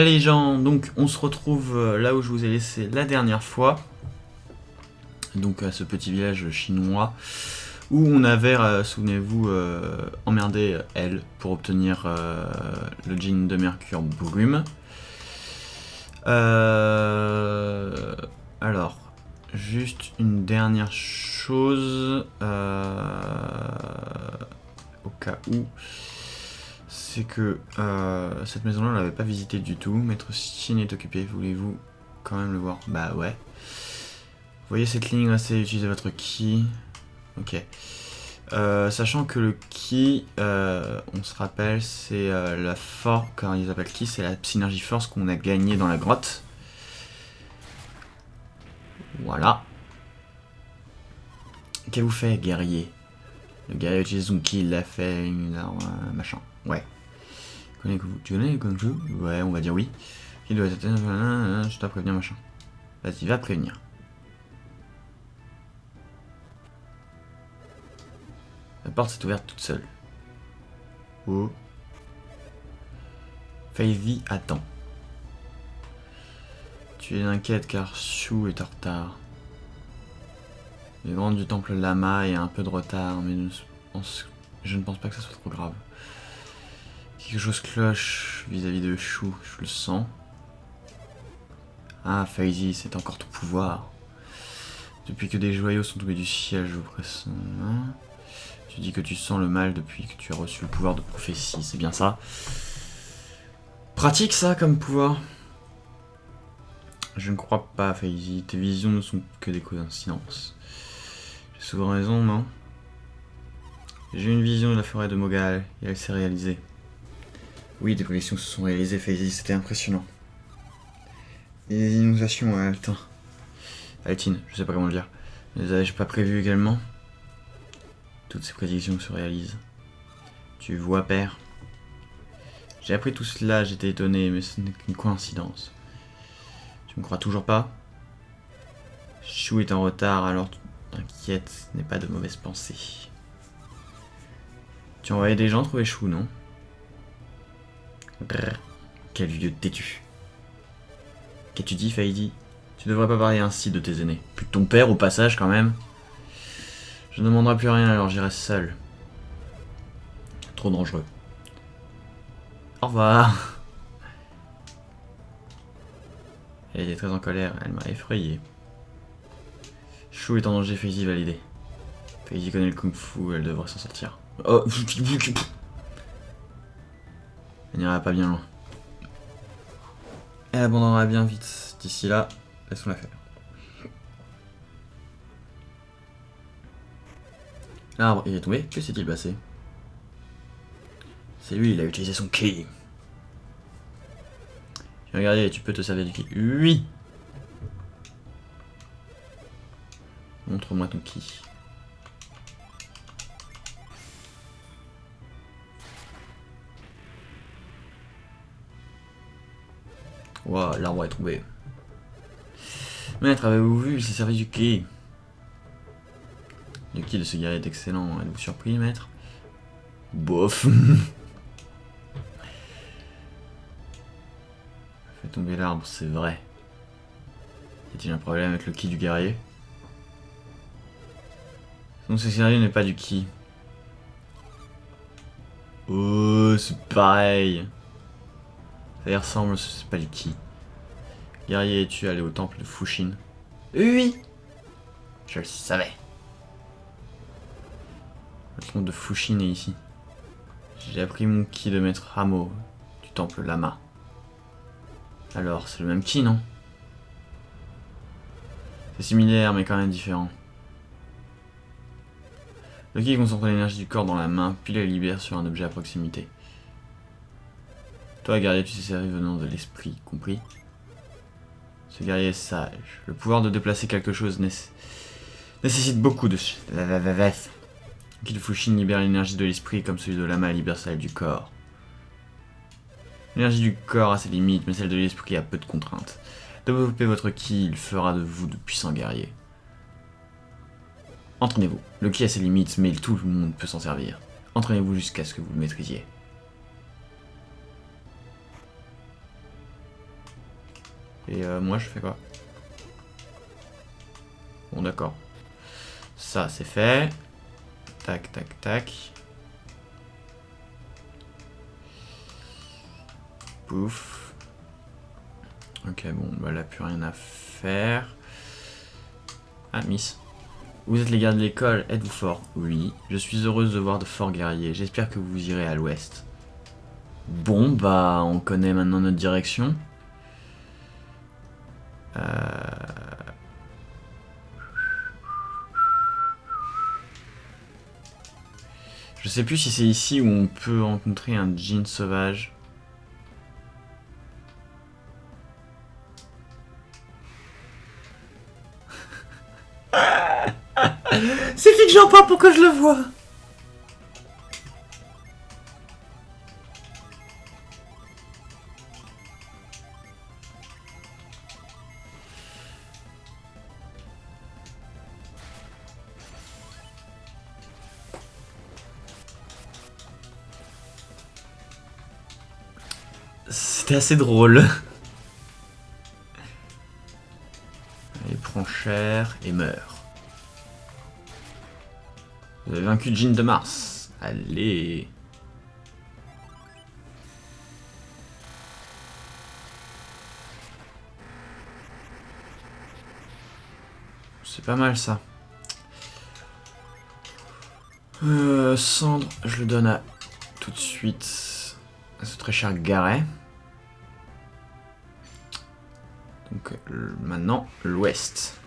Allez les gens, donc on se retrouve là où je vous ai laissé la dernière fois. Donc à ce petit village chinois où on avait, souvenez-vous, emmerdé elle pour obtenir le jean de Mercure Brume. Alors, juste une dernière chose au cas où, c'est que cette maison-là on l'avait pas visitée du tout. Maître Chine est occupé, voulez-vous quand même le voir? Bah ouais. Vous voyez cette ligne là, c'est utiliser votre ki. Ok. Sachant que le ki, on se rappelle, c'est la force, quand ils appellent ki, c'est la synergie force qu'on a gagné dans la grotte. Voilà. Qu'est-ce que vous faites, guerrier? Le guerrier utilise son ki, il l'a fait, machin. Ouais. Tu connais le Kung Fu? Ouais, on va dire oui. Il doit être... Je dois prévenir, machin. Vas-y, va prévenir. La porte s'est ouverte toute seule. Oh. Faizy attend. Tu es inquiète car Shu est en retard. Les grandes du temple Lama est un peu de retard, mais je ne pense pas que ça soit trop grave. Quelque chose cloche vis-à-vis de Shu, je le sens. Ah, Faizy, c'est encore ton pouvoir. Depuis que des joyaux sont tombés du ciel, je vous presse. Tu dis que tu sens le mal depuis que tu as reçu le pouvoir de prophétie, c'est bien ça? Pratique ça comme pouvoir? Je ne crois pas, Faizy. Tes visions ne sont que des coïncidences. J'ai souvent raison, non? J'ai eu une vision de la forêt de Mogal et elle s'est réalisée. Oui, des prédictions se sont réalisées, Faizy, c'était impressionnant. Et les inondations à Altine, je sais pas comment le dire. Ne les avais-je pas prévues également? Toutes ces prédictions se réalisent. Tu vois, père? J'ai appris tout cela, j'étais étonné, mais ce n'est qu'une coïncidence. Tu me crois toujours pas? Shu est en retard, alors t'inquiète, ce n'est pas de mauvaise pensée. Tu as envoyé des gens trouver Shu, non? Brrr, quel vieux têtu. Qu'as-tu dit, Faizy? Tu devrais pas parler ainsi de tes aînés. Plus de ton père, au passage, quand même. Je ne demanderai plus rien, alors j'irai seul. Trop dangereux. Au revoir. Elle était très en colère, elle m'a effrayé. Shu est en danger, Faizy va l'aider. Faizy connaît le kung fu, elle devrait s'en sortir. Oh. Elle n'ira pas bien loin. Elle abandonnera bien vite. D'ici là, laissons-la faire. L'arbre, il est tombé. Que s'est-il passé? C'est lui, il a utilisé son ki. Regardez, tu peux te servir du ki. Oui. Montre-moi ton ki. Wow, l'arbre est tombé. Maître, avez-vous vu? Il s'est servi du ki. Le ki de ce guerrier est excellent. Êtes-vous surpris, maître? Bof. Fait tomber l'arbre, c'est vrai. Y a-t-il un problème avec le ki du guerrier? Donc ce scénario n'est pas du ki. Oh, c'est pareil. Ça y ressemble, c'est pas du ki. Guerrier, es-tu allé au temple de Fushin? Oui. Je le savais. Le temple de Fushin est ici. J'ai appris mon ki de maître Hamo du temple Lama. Alors, c'est le même ki, non? C'est similaire, mais quand même différent. Le ki concentre l'énergie du corps dans la main, puis la libère sur un objet à proximité. Toi, guerrier, tu t'es servi venant de l'esprit, compris? Ce guerrier est sage. Le pouvoir de déplacer quelque chose nécessite beaucoup de... Le ki de Fushin libère l'énergie de l'esprit comme celui de Lama libère celle du corps. L'énergie du corps a ses limites, mais celle de l'esprit a peu de contraintes. Développez votre ki, il fera de vous de puissants guerriers. Entraînez-vous. Le ki a ses limites, mais tout le monde peut s'en servir. Entraînez-vous jusqu'à ce que vous le maîtrisiez. Et moi je fais quoi? Bon d'accord. Ça c'est fait. Tac, tac, tac. Pouf. Ok, bon, bah là plus rien à faire. Ah, Miss. Vous êtes les gars de l'école, êtes-vous fort? Oui. Je suis heureuse de voir de forts guerriers. J'espère que vous irez à l'ouest. Bon, bah, on connaît maintenant notre direction. Je sais plus si c'est ici où on peut rencontrer un djinn sauvage. Suffit que j'en parle pour que je le vois. C'était assez drôle. Il prend cher et meurt. Vous avez vaincu Djinn de Mars. Allez. C'est pas mal ça. Cendre, je le donne à tout de suite à ce très cher Garet. Donc maintenant l'ouest.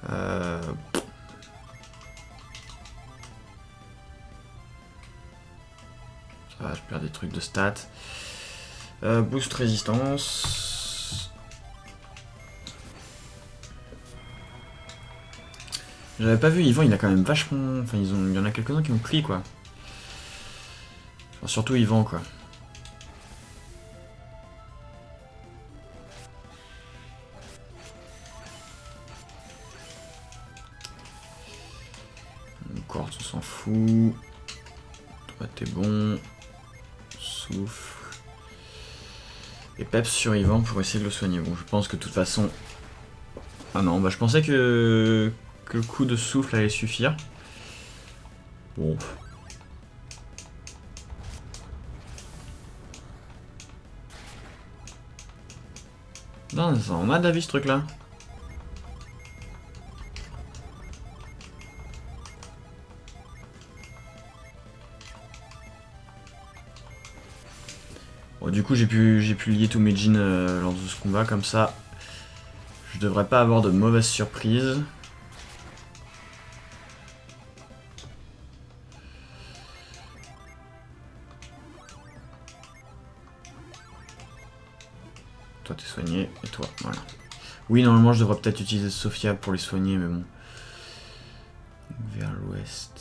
Ça va, je perds des trucs de stats. Boost résistance. J'avais pas vu, Yvan il a quand même vachement... Enfin il y en a quelques-uns qui ont pris quoi. Enfin, surtout Yvan quoi. Quartz on s'en fout. Toi t'es bon. Souffle. Et peps sur Yvan pour essayer de le soigner. Bon je pense que de toute façon... Ah non, bah je pensais que le coup de souffle allait suffire. Bon. Non, on a de la vie ce truc là. Bon, du coup j'ai pu lier tous mes jeans lors de ce combat comme ça. Je devrais pas avoir de mauvaises surprises. Toi t'es soigné, et toi, voilà. Oui, normalement je devrais peut-être utiliser Sophia pour les soigner, mais bon. Vers l'ouest.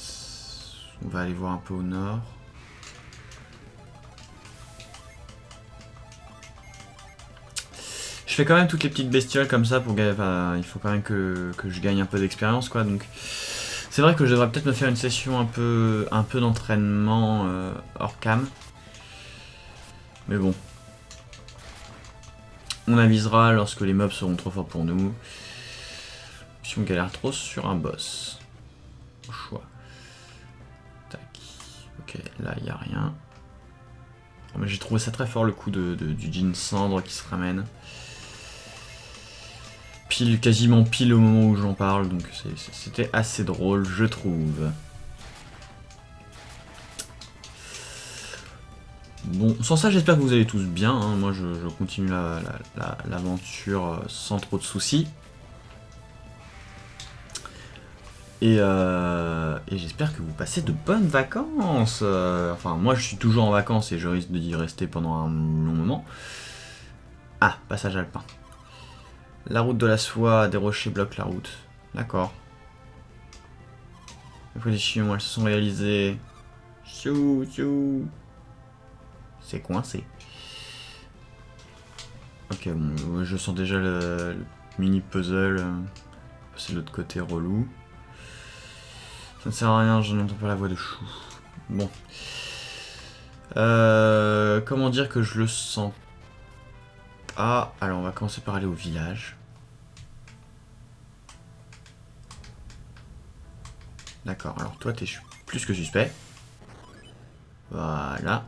On va aller voir un peu au nord. Je fais quand même toutes les petites bestioles comme ça pour gagner. Enfin, il faut quand même que je gagne un peu d'expérience quoi. Donc c'est vrai que je devrais peut-être me faire une session un peu d'entraînement hors cam. Mais bon. On avisera lorsque les mobs seront trop forts pour nous. Si on galère trop sur un boss. Au choix. Tac. Ok, là il n'y a rien. Oh, mais j'ai trouvé ça très fort le coup du djinn cendre qui se ramène. Quasiment pile au moment où j'en parle, donc c'était assez drôle, je trouve. Bon, sans ça, j'espère que vous allez tous bien. Hein. Moi, je continue l'aventure sans trop de soucis. Et j'espère que vous passez de bonnes vacances. Enfin, moi, je suis toujours en vacances et je risque d'y rester pendant un long moment. Ah, passage alpin. La route de la soie, des rochers bloquent la route. D'accord. Les prédictions, elles se sont réalisées. Chou, chou. C'est coincé. Ok, bon, je sens déjà le mini puzzle. C'est de l'autre côté relou. Ça ne sert à rien, je n'entends pas la voix de Chou. Bon. Comment dire que je le sens pas? Alors on va commencer par aller au village. D'accord, alors toi t'es plus que suspect. Voilà.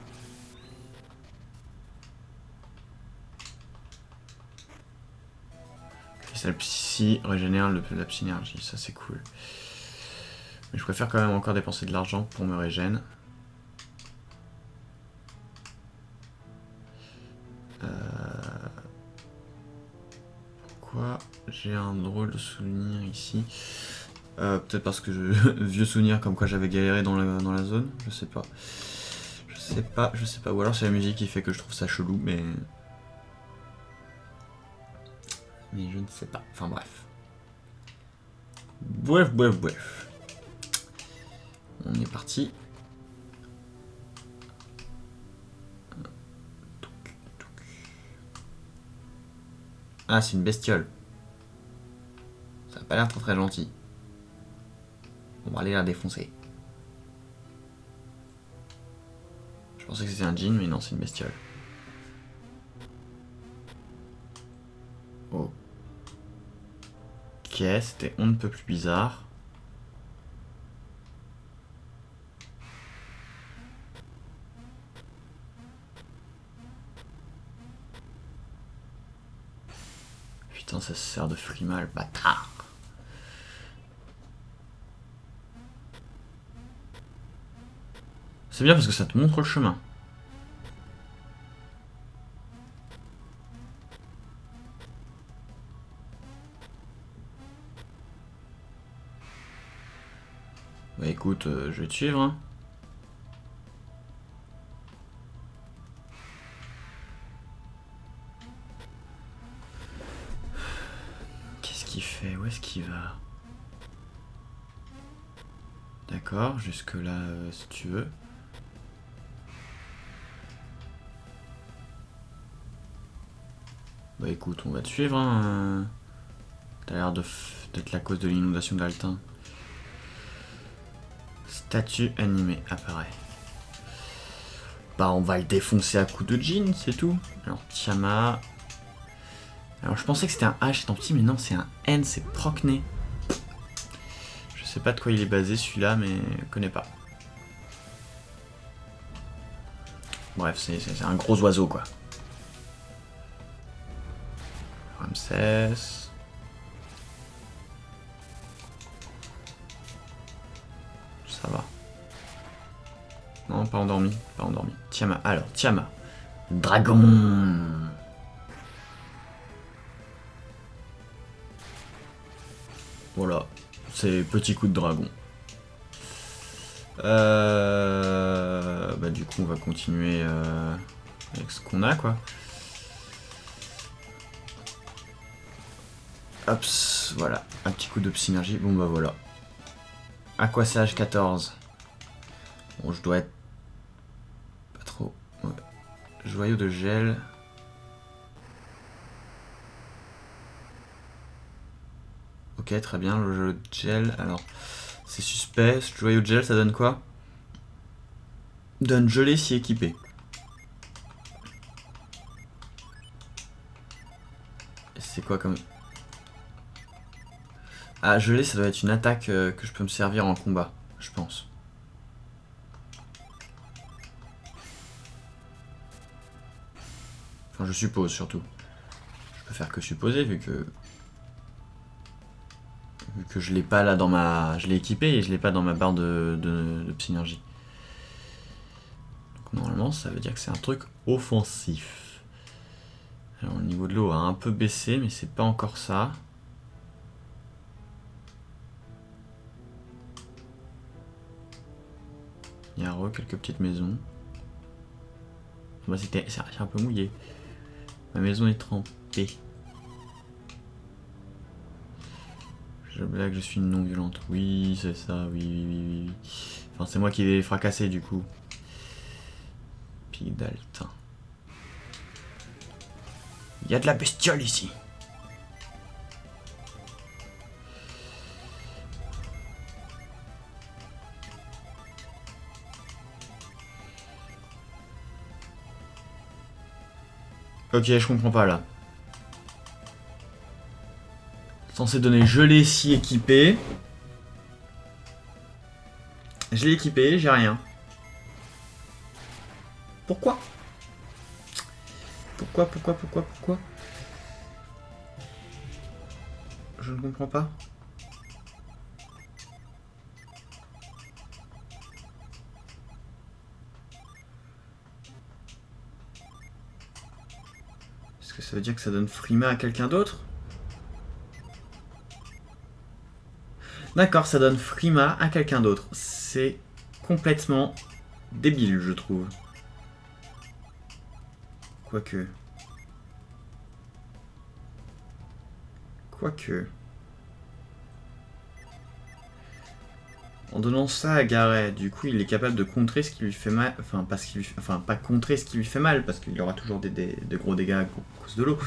Cristal psy régénère la psynergie, ça c'est cool. Mais je préfère quand même encore dépenser de l'argent pour me régène. Pourquoi j'ai un drôle de souvenir ici? Peut-être parce que vieux souvenir comme quoi j'avais galéré dans la zone, je sais pas. Je sais pas. Ou alors c'est la musique qui fait que je trouve ça chelou, mais je ne sais pas. Enfin bref. Bref. On est parti. Ah, c'est une bestiole. Ça a pas l'air très gentil. On va aller la défoncer. Je pensais que c'était un djinn, mais non, c'est une bestiole. Ok, c'était on ne peut plus bizarre. Putain, ça se sert de frimal, bâtard. C'est bien parce que ça te montre le chemin. Bah écoute, je vais te suivre, hein. Qu'est-ce qu'il fait? Où est-ce qu'il va? D'accord, jusque là, si tu veux. Bah écoute, on va te suivre, hein. T'as l'air d'être la cause de l'inondation d'Altin. Statue animée apparaît. Bah on va le défoncer à coups de jean, c'est tout. Alors Tiamat. Alors je pensais que c'était un H étant petit, mais non, c'est un N, c'est Procné. Je sais pas de quoi il est basé celui-là, mais je connais pas. Bref, c'est un gros oiseau quoi. Ramsès. Ça va. Non, pas endormi, pas endormi. Tiamat, alors, Tiamat. Dragon. Voilà, c'est petit coup de dragon. Bah du coup on va continuer avec ce qu'on a quoi. Hop, voilà, un petit coup de synergie. Bon bah voilà. Aquasage 14. Bon, je dois être pas trop. Ouais. Joyau de gel. Ok, très bien, le joyau de gel. Alors, c'est suspect. Ce joyau de gel, ça donne quoi? Donne gelé si équipé. C'est quoi comme. Ah, gelé, ça doit être une attaque que je peux me servir en combat, je pense. Enfin, je suppose surtout. Je peux faire que supposer vu que je l'ai pas là dans ma. Je l'ai équipé et je l'ai pas dans ma barre de synergie. Donc normalement, ça veut dire que c'est un truc offensif. Alors, le niveau de l'eau a un peu baissé, mais c'est pas encore ça. Il y a quelques petites maisons. Bah, c'est un peu mouillé. Ma maison est trempée. Je blague, je suis une non-violente. Oui, c'est ça, oui. Enfin, c'est moi qui vais fracasser du coup. Pic d'Altin. Il y a de la bestiole ici. Ok, je comprends pas là. Censé donner gelé si équipé. Je l'ai équipé, j'ai rien. Pourquoi? Pourquoi? Je ne comprends pas. Est-ce que ça veut dire que ça donne Frima à quelqu'un d'autre? D'accord, ça donne Frima à quelqu'un d'autre. C'est complètement débile, je trouve. Quoique. En donnant ça à Garet, du coup, il est capable de contrer ce qui lui fait mal. Enfin, pas contrer ce qui lui fait mal, parce qu'il y aura toujours de gros dégâts à cause de l'eau.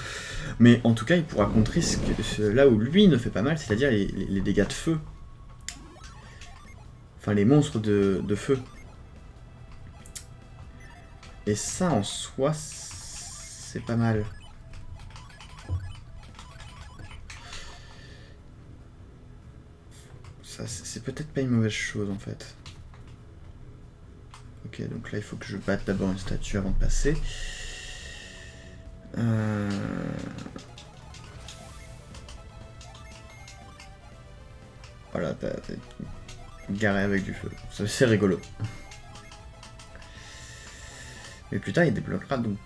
Mais en tout cas, il pourra contrer là où lui ne fait pas mal, c'est-à-dire les dégâts de feu. Enfin, les monstres de feu. Et ça, en soi, c'est pas mal. Ça, c'est peut-être pas une mauvaise chose, en fait. Ok, donc là, il faut que je batte d'abord une statue avant de passer. Voilà, t'as garé avec du feu. C'est rigolo. Mais plus tard, il débloquera donc.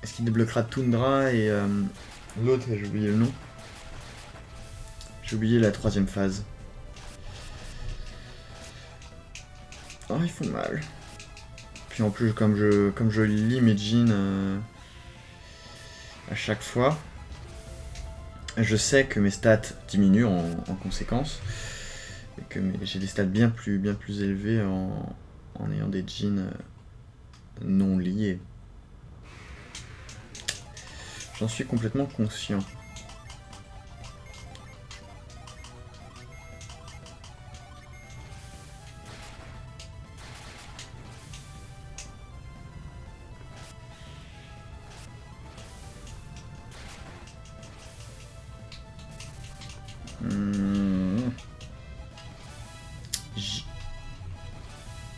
Est-ce qu'il débloquera Tundra et l'autre, j'ai oublié le nom. J'ai oublié la troisième phase. Oh, ils font mal. Puis en plus, comme je lis mes jeans à chaque fois, je sais que mes stats diminuent en conséquence. Et que j'ai des stats bien plus élevés en ayant des jeans non liés. J'en suis complètement conscient.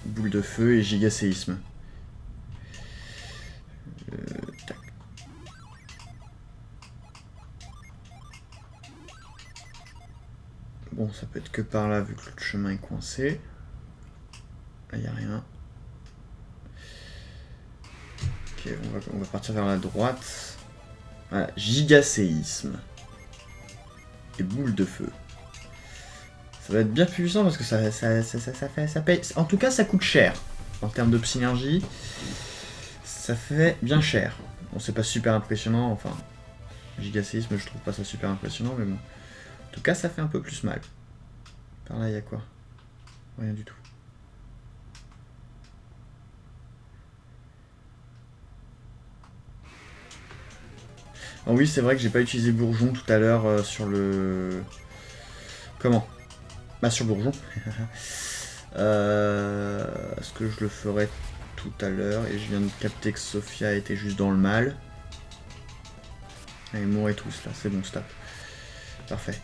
Boule de feu et gigaséisme. Tac. Bon, ça peut être que par là vu que le chemin est coincé. Là, il n'y a rien. Ok, on va partir vers la droite. Voilà, gigaséisme. Et boule de feu. Ça va être bien puissant parce que ça paye. En tout cas, ça coûte cher. En termes de synergie, ça fait bien cher. Bon, c'est pas super impressionnant, enfin. Gigaséisme, je trouve pas ça super impressionnant, mais bon. En tout cas, ça fait un peu plus mal. Par là, il y a quoi? Rien du tout. Ah oui, c'est vrai que j'ai pas utilisé Bourgeon tout à l'heure sur le... Comment? Bah sur Bourgeon. Est-ce que je le ferai tout à l'heure? Et je viens de capter que Sophia était juste dans le mal. Allez, mourrez tous là, c'est bon, stop. Parfait.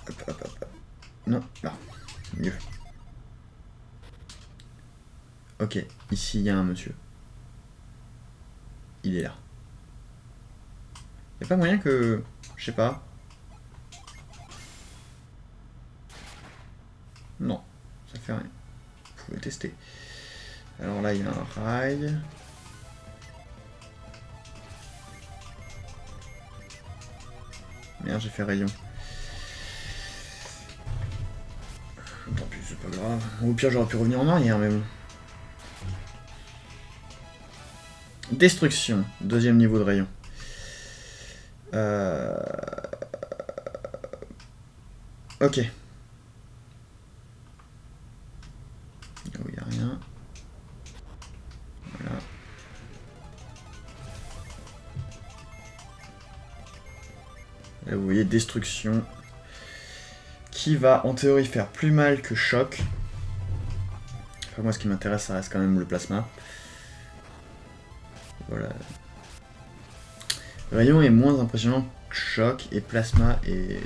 Hop. Non, là. Mieux. Ok, ici il y a un monsieur. Il est là. Y'a pas moyen que... Je sais pas. Non, ça fait rien. Vous pouvez tester. Alors là, il y a un rail. Merde, j'ai fait rayon. Tant pis, c'est pas grave. Au pire, j'aurais pu revenir en arrière, mais bon. Destruction, deuxième niveau de rayon. Ok. Oh, y a rien. Voilà. Là, vous voyez destruction. Qui va en théorie faire plus mal que choc. Enfin, moi, ce qui m'intéresse, ça reste quand même le plasma. Voilà. Rayon est moins impressionnant que Choc et Plasma et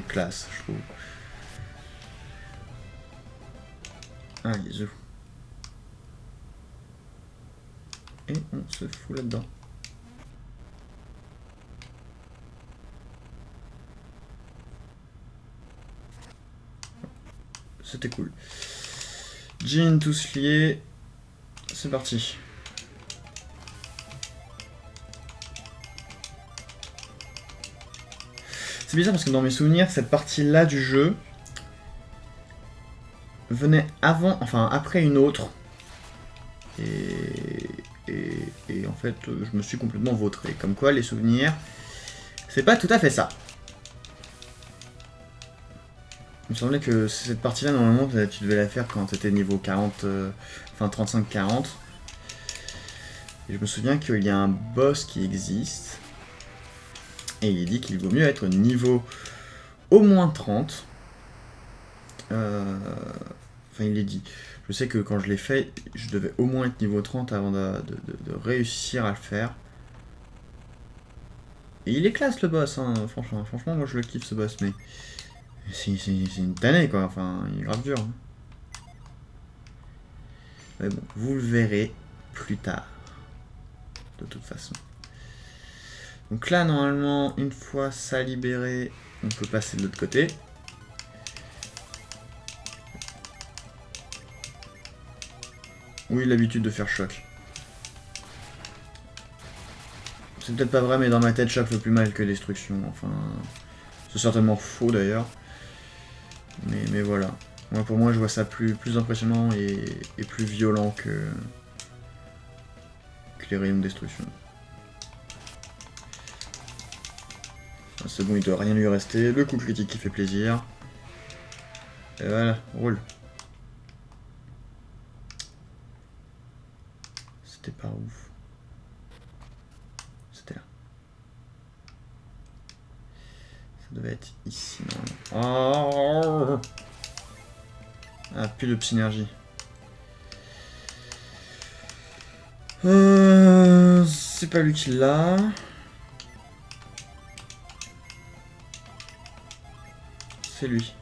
classe, je trouve. Ah, les œufs. Et on se fout là-dedans. C'était cool. Jean tous liés. C'est parti. C'est bizarre parce que dans mes souvenirs, cette partie-là du jeu venait avant, enfin après une autre. Et en fait, je me suis complètement vautré. Comme quoi, les souvenirs, c'est pas tout à fait ça. Il me semblait que cette partie-là, normalement, tu devais la faire quand tu étais niveau 40, enfin 35-40. Et je me souviens qu'il y a un boss qui existe. Et il dit qu'il vaut mieux être niveau au moins 30. Enfin, il est dit. Je sais que quand je l'ai fait, je devais au moins être niveau 30 avant de réussir à le faire. Et il est classe le boss, hein, franchement. Franchement, moi je le kiffe ce boss, mais c'est une tannée quoi. Enfin, il est grave dur. Hein. Mais bon, vous le verrez plus tard. De toute façon. Donc là, normalement, une fois ça libéré, on peut passer de l'autre côté. Oui, l'habitude de faire choc. C'est peut-être pas vrai, mais dans ma tête, choc fait plus mal que destruction. Enfin, c'est certainement faux d'ailleurs. Mais voilà. Moi, pour moi, je vois ça plus impressionnant et plus violent que les rayons de destruction. C'est bon, il doit rien lui rester. Le coup critique qui fait plaisir. Et voilà, roule. C'était par où? C'était là. Ça devait être ici, normalement. Oh, ah, plus de synergie. C'est pas lui qui l'a. C'est lui.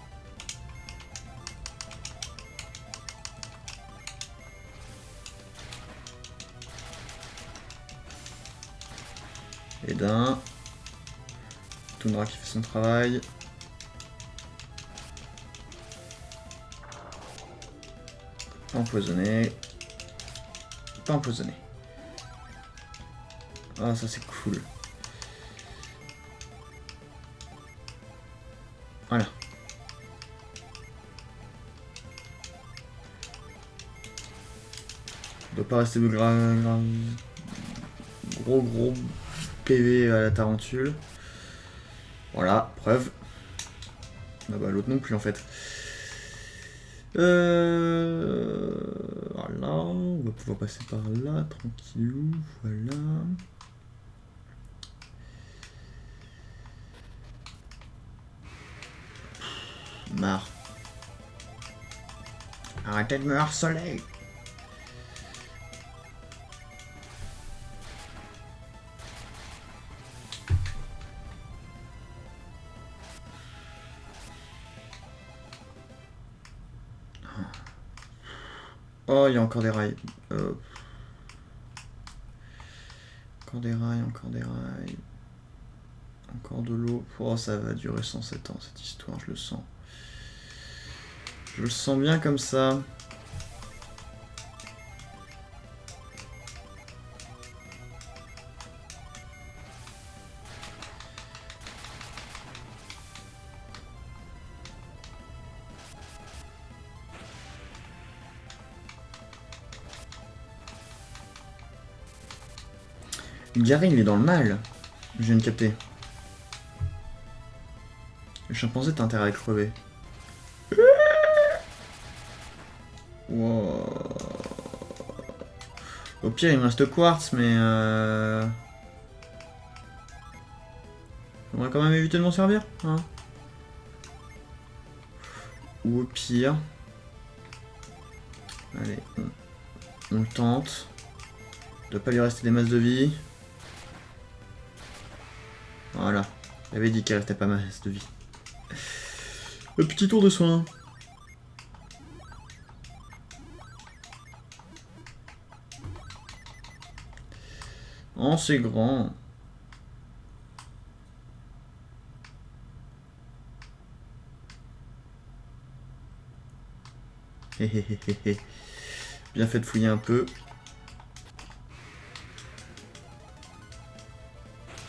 Et d'un. Tundra qui fait son travail. Pas empoisonné. Pas empoisonné. Ah, ça c'est cool. Voilà. Il doit pas rester de gros PV à la tarentule. Voilà, preuve. Ah bah l'autre non plus en fait. Voilà, on va pouvoir passer par là, tranquillou, voilà. Marre. Arrêtez de me harceler. Oh, il y a encore des rails. Encore des rails, encore des rails. Encore de l'eau. Oh, ça va durer 107 ans cette histoire, je le sens. Je le sens bien comme ça. Gary, il est dans le mal. Je viens de capter. Le chimpanzé, t'as intérêt à crever. Wow. Au pire, il me reste quartz, mais on va quand même éviter de m'en servir, hein. Ou au pire... Allez, on tente. Il doit pas lui rester des masses de vie. Voilà. J'avais dit qu'il restait pas masse de vie. Le petit tour de soin. Oh, c'est grand. Bien fait de fouiller un peu.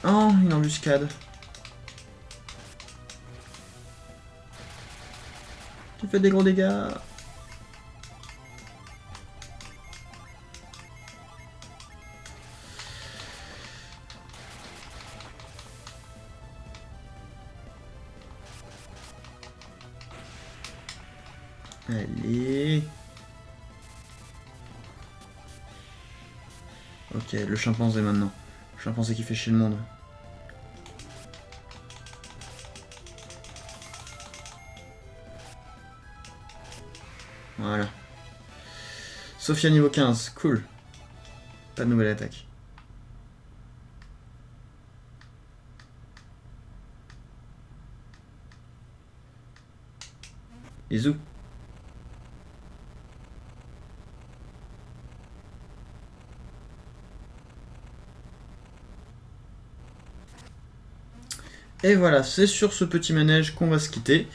Oh, une embuscade. Tu fais des gros dégâts. Allez. Ok, le chimpanzé maintenant. Le chimpanzé qui fait chier le monde. Voilà. Sophia niveau 15, cool. Pas de nouvelle attaque. Izu. Et voilà, c'est sur ce petit manège qu'on va se quitter.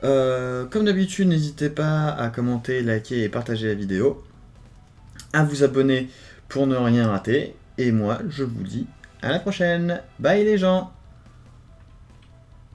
Comme d'habitude, n'hésitez pas à commenter, liker et partager la vidéo. À vous abonner pour ne rien rater. Et moi, je vous dis à la prochaine. Bye les gens!